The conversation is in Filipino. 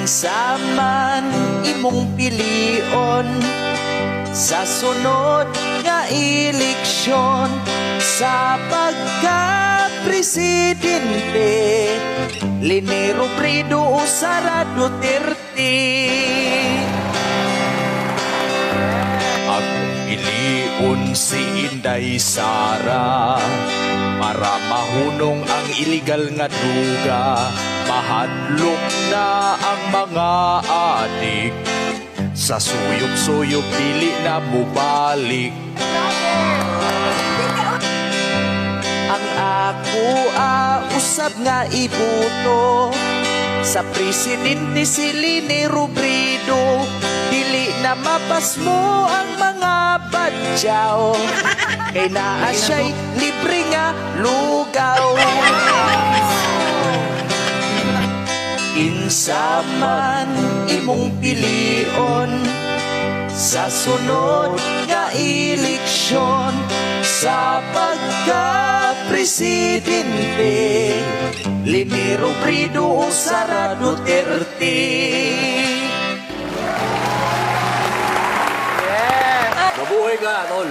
Kinsa man imong pilion sa sunod nga eleksyon, sa pagka-presidente, Leni Robredo o Sara Duterte. Akong pilion si Inday Sara para mahunong ang iligal nga duga, mahadlok na ang mga adik, sa suyop-suyop dili na mubalik. Ang ako usab nga ibuto sa presidente si Leni Robredo, dili na mapasmo ang mga badyaw, kay naa siya'y libre nga lugaw. Kinsa man imong pilion sa sunod nga eleksyon, sa pagka-presidente, Leni Robredo o Sara Duterte. Mabuhay ka, tol.